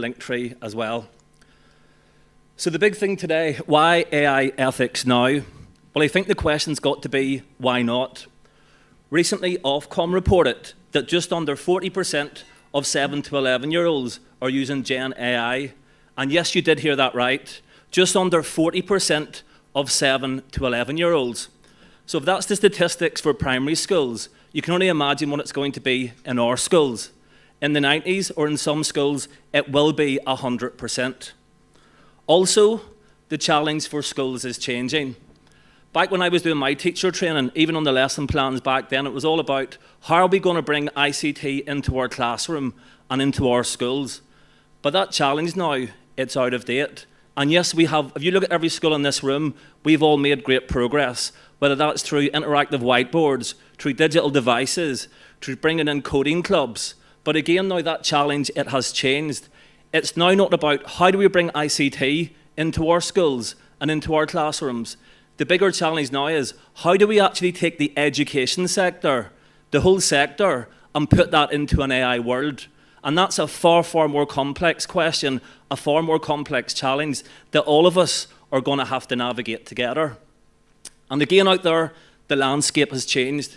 link tree as well. So the big thing today, why AI ethics now? Well, I think the question's got to be, why not? Recently, Ofcom reported that just under 40% of 7 to 11-year-olds are using Gen AI. And yes, you did hear that right. Just under 40% of 7 to 11-year-olds. So if that's the statistics for primary schools, you can only imagine what it's going to be in our schools. In the 90s, or in some schools, it will be 100%. Also, the challenge for schools is changing. Back when I was doing my teacher training, even on the lesson plans back then, it was all about how are we going to bring ICT into our classroom and into our schools. But that challenge now, it's out of date. And yes, we have, if you look at every school in this room, we've all made great progress, whether that's through interactive whiteboards, through digital devices, through bringing in coding clubs. But again, now that challenge, it has changed. It's now not about how do we bring ICT into our schools and into our classrooms. The bigger challenge now is how do we actually take the education sector, the whole sector, and put that into an AI world? And that's a far, far more complex question, a far more complex challenge that all of us are going to have to navigate together. And again, out there, the landscape has changed.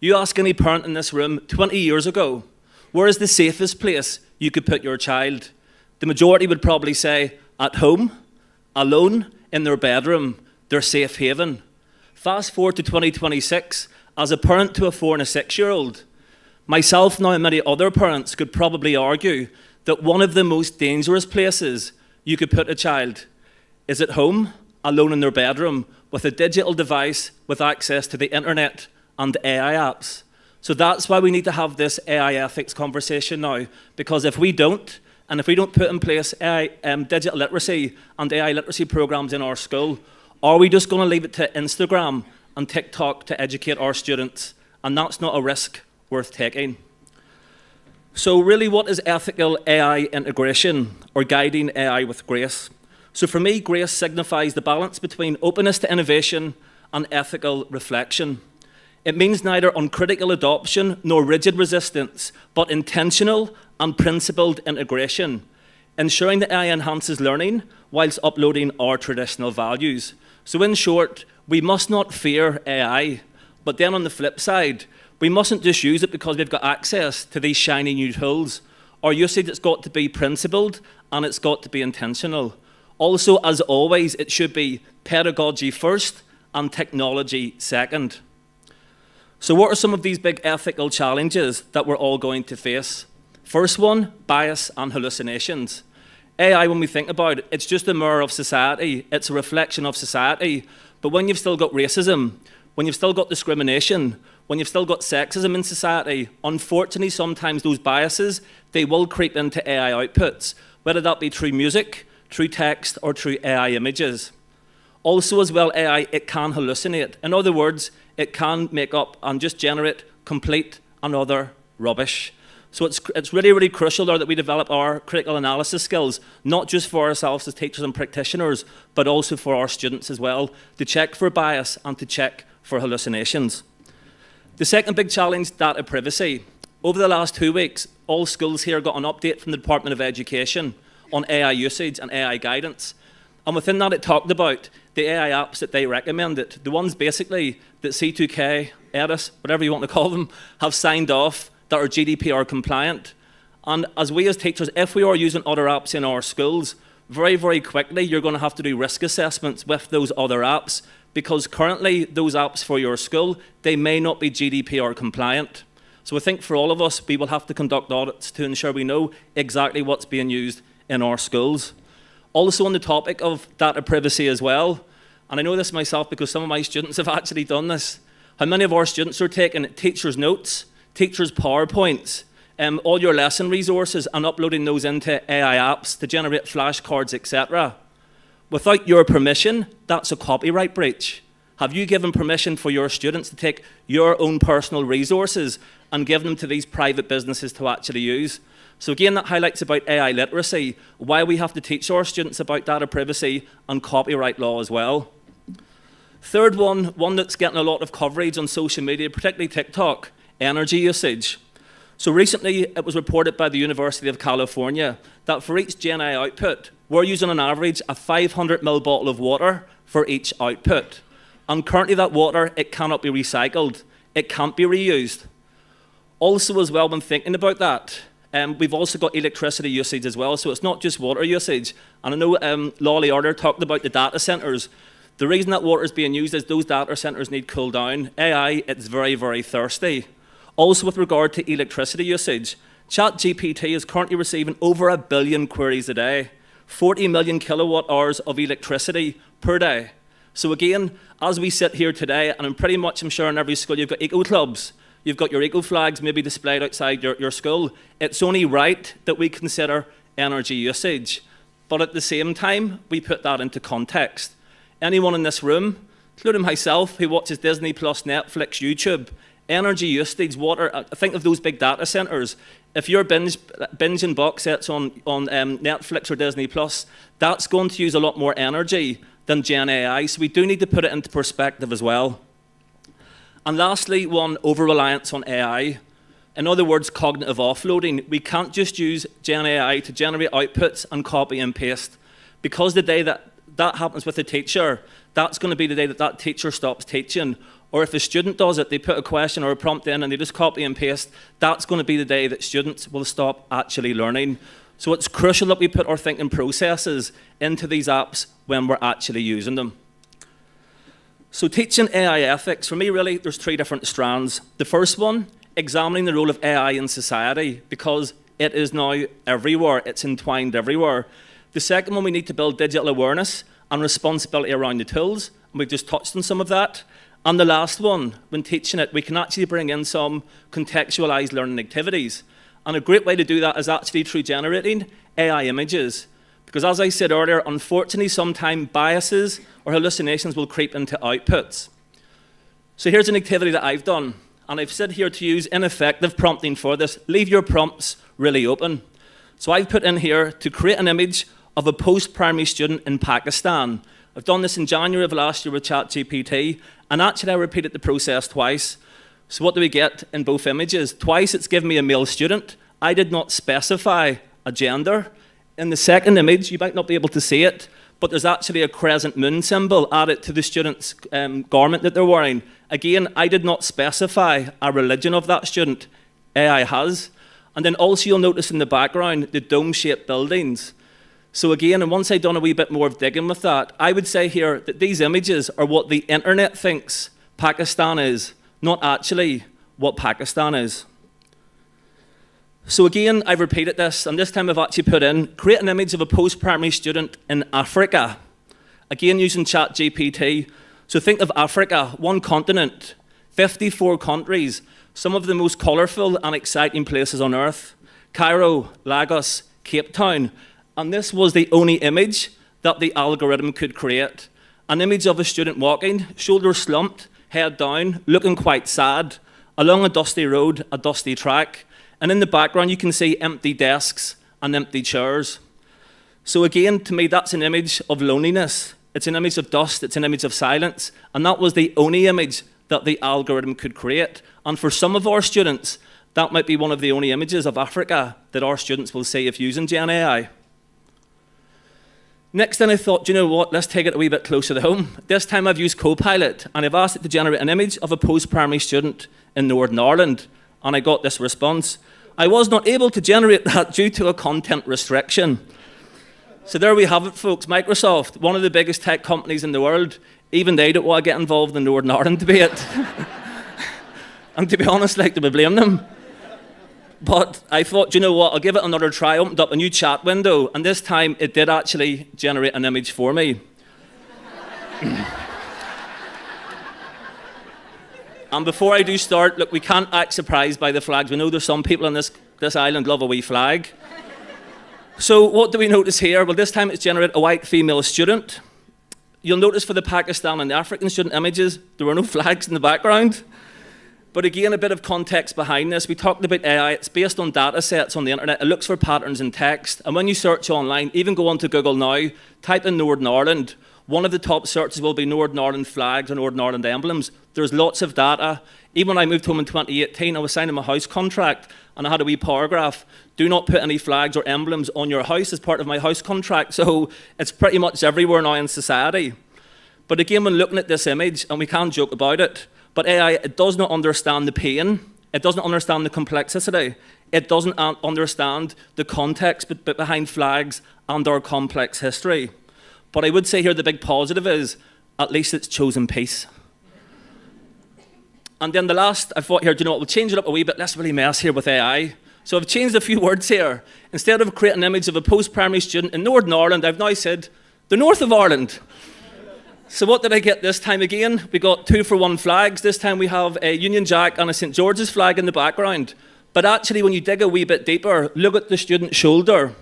You ask any parent in this room 20 years ago, where is the safest place you could put your child? The majority would probably say, at home, alone, in their bedroom, their safe haven. Fast forward to 2026, as a parent to a 4 and a 6-year-old, myself now and many other parents could probably argue that one of the most dangerous places you could put a child is at home, alone in their bedroom, with a digital device with access to the internet and AI apps. So that's why we need to have this AI ethics conversation now, because if we don't, and if we don't put in place AI, digital literacy and AI literacy programs in our school, are we just going to leave it to Instagram and TikTok to educate our students? And that's not a risk worth taking. So really, what is ethical AI integration, or guiding AI with grace? So for me, grace signifies the balance between openness to innovation and ethical reflection. It means neither uncritical adoption nor rigid resistance, but intentional and principled integration, ensuring that AI enhances learning whilst uploading our traditional values. So in short, we must not fear AI, but then on the flip side, we mustn't just use it because we've got access to these shiny new tools. Our usage has got to be principled and it's got to be intentional. Also, as always, it should be pedagogy first and technology second. So what are some of these big ethical challenges that we're all going to face? First one, bias and hallucinations. AI, when we think about it, it's just a mirror of society. It's a reflection of society. But when you've still got racism, when you've still got discrimination, when you've still got sexism in society, unfortunately, sometimes those biases, they will creep into AI outputs, whether that be through music, through text, or through AI images. Also as well, AI, it can hallucinate. In other words, it can make up and just generate complete and utter rubbish. So it's really, really crucial there that we develop our critical analysis skills, not just for ourselves as teachers and practitioners, but also for our students as well, to check for bias and to check for hallucinations. The second big challenge, data privacy. Over the last 2 weeks, all schools here got an update from the Department of Education on AI usage and AI guidance. And within that, it talked about the AI apps that they recommended, the ones basically that C2K, EDIS, whatever you want to call them, have signed off that are GDPR compliant. And as we as teachers, if we are using other apps in our schools, very, very quickly, you're going to have to do risk assessments with those other apps, because currently those apps for your school, they may not be GDPR compliant. So I think for all of us, we will have to conduct audits to ensure we know exactly what's being used in our schools. Also on the topic of data privacy as well, and I know this myself because some of my students have actually done this, how many of our students are taking teachers' notes, teachers' PowerPoints, all your lesson resources and uploading those into AI apps to generate flashcards, etc. Without your permission, that's a copyright breach. Have you given permission for your students to take your own personal resources and give them to these private businesses to actually use? So again, that highlights about AI literacy, why we have to teach our students about data privacy and copyright law as well. Third one that's getting a lot of coverage on social media, particularly TikTok, energy usage. So recently, it was reported by the University of California that for each Gen AI output, we're using on average a 500 ml bottle of water for each output. And currently that water, it cannot be recycled. It can't be reused. Also as well, when thinking about that, we've also got electricity usage as well, so it's not just water usage. And I know Lolly earlier talked about the data centers. The reason that water is being used is those data centers need cool down. AI, it's very, very thirsty. Also with regard to electricity usage, ChatGPT is currently receiving over 1 billion queries a day, 40 million kilowatt hours of electricity per day. So again, as we sit here today, and I'm sure in every school you've got eco clubs, you've got your eco flags maybe displayed outside your school. It's only right that we consider energy usage. But at the same time, we put that into context. Anyone in this room, including myself, who watches Disney Plus, Netflix, YouTube, energy usage, water, think of those big data centers. If you're binging box sets on Netflix or Disney Plus, that's going to use a lot more energy than Gen AI, so we do need to put it into perspective as well. And lastly, one, over-reliance on AI. In other words, cognitive offloading. We can't just use Gen AI to generate outputs and copy and paste. Because the day that happens with a teacher, that's going to be the day that teacher stops teaching. Or if a student does it, they put a question or a prompt in and they just copy and paste, that's going to be the day that students will stop actually learning. So it's crucial that we put our thinking processes into these apps when we're actually using them. So teaching AI ethics, for me really, there's 3 different strands. The first one, examining the role of AI in society, because it is now everywhere, it's entwined everywhere. The second one, we need to build digital awareness and responsibility around the tools, and we've just touched on some of that. And the last one, when teaching it, we can actually bring in some contextualized learning activities. And a great way to do that is actually through generating AI images. Because as I said earlier, unfortunately, sometimes biases or hallucinations will creep into outputs. So here's an activity that I've done. And I've said here to use ineffective prompting for this. Leave your prompts really open. So I've put in here to create an image of a post-primary student in Pakistan. I've done this in January of last year with ChatGPT. And actually, I repeated the process twice. So what do we get in both images? Twice, it's given me a male student. I did not specify a gender. In the second image, you might not be able to see it, but there's actually a crescent moon symbol added to the student's garment that they're wearing. Again, I did not specify a religion of that student. AI has. And then also you'll notice in the background, the dome-shaped buildings. So again, and once I've done a wee bit more of digging with that, I would say here that these images are what the internet thinks Pakistan is, not actually what Pakistan is. So again, I've repeated this, and this time I've actually put in, create an image of a post-primary student in Africa. Again, using ChatGPT. So think of Africa, one continent, 54 countries, some of the most colourful and exciting places on earth. Cairo, Lagos, Cape Town. And this was the only image that the algorithm could create. An image of a student walking, shoulders slumped, head down, looking quite sad, along a dusty road, a dusty track. And in the background, you can see empty desks and empty chairs. So again, to me, that's an image of loneliness. It's an image of dust, it's an image of silence. And that was the only image that the algorithm could create. And for some of our students, that might be one of the only images of Africa that our students will see if using Gen AI. Next then I thought, you know what, let's take it a wee bit closer to home. This time I've used Copilot, and I've asked it to generate an image of a post-primary student in Northern Ireland, and I got this response. I was not able to generate that due to a content restriction. So there we have it, folks. Microsoft, one of the biggest tech companies in the world, even they don't want to get involved in Northern Ireland debate. And to be honest, like, do we blame them? But I thought, you know what, I'll give it another try. I opened up a new chat window, and this time it did actually generate an image for me. And before I do start, look, we can't act surprised by the flags. We know there's some people on this island love a wee flag. So what do we notice here? Well, this time it's generated a white female student. You'll notice for the Pakistan and the African student images, there were no flags in the background. But again, a bit of context behind this. We talked about AI. It's based on data sets on the internet. It looks for patterns in text. And when you search online, even go onto Google now, type in Northern Ireland. One of the top searches will be Northern Ireland flags or Northern Ireland emblems. There's lots of data. Even when I moved home in 2018, I was signing my house contract and I had a wee paragraph, do not put any flags or emblems on your house as part of my house contract. So it's pretty much everywhere now in society. But again, when looking at this image, and we can joke about it, but AI, it does not understand the pain. It doesn't understand the complexity. It doesn't understand the context behind flags and our complex history. But I would say here the big positive is, at least it's chosen peace. And then the last, I thought here, do you know what, we'll change it up a wee bit. Let's really mess here with AI. So I've changed a few words here. Instead of creating an image of a post-primary student in Northern Ireland, I've now said the north of Ireland. So what did I get this time again? We got 2-for-1 flags. This time we have a Union Jack and a St. George's flag in the background. But actually, when you dig a wee bit deeper, look at the student's shoulder.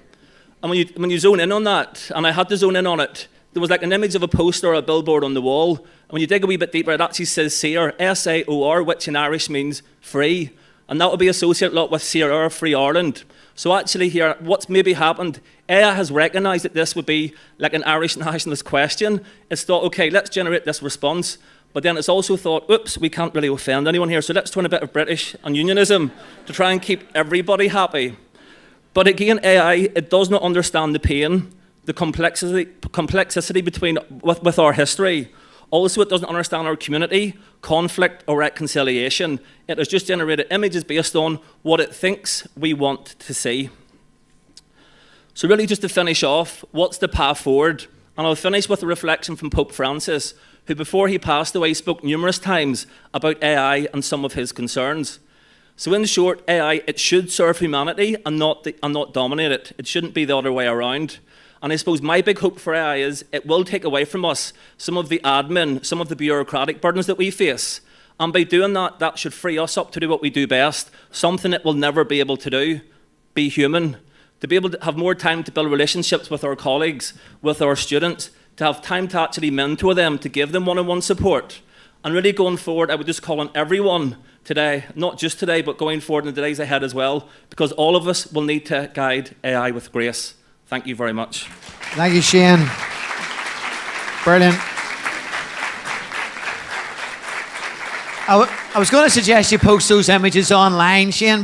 And when you zone in on that, and I had to zone in on it, there was like an image of a poster or a billboard on the wall. And when you dig a wee bit deeper, it actually says SAOR, S-A-O-R, which in Irish means free. And that would be associated a lot with SAOR, Free Ireland. So actually here, what's maybe happened, AI has recognised that this would be like an Irish nationalist question. It's thought, okay, let's generate this response. But then it's also thought, oops, we can't really offend anyone here, so let's turn a bit of British and unionism to try and keep everybody happy. But again, AI, it does not understand the pain, the complexity with our history. Also, it doesn't understand our community, conflict, or reconciliation. It has just generated images based on what it thinks we want to see. So really, just to finish off, what's the path forward? And I'll finish with a reflection from Pope Francis, who before he passed away spoke numerous times about AI and some of his concerns. So in short, AI, it should serve humanity and not dominate it. It shouldn't be the other way around. And I suppose my big hope for AI is it will take away from us some of the admin, some of the bureaucratic burdens that we face. And by doing that, that should free us up to do what we do best, something that we'll never be able to do, be human, to be able to have more time to build relationships with our colleagues, with our students, to have time to actually mentor them, to give them one-on-one support. And really going forward, I would just call on everyone today, not just today, but going forward in the days ahead as well, because all of us will need to guide AI with grace. Thank you very much. Thank you, Shane. Brilliant. I was going to suggest you post those images online, Shane.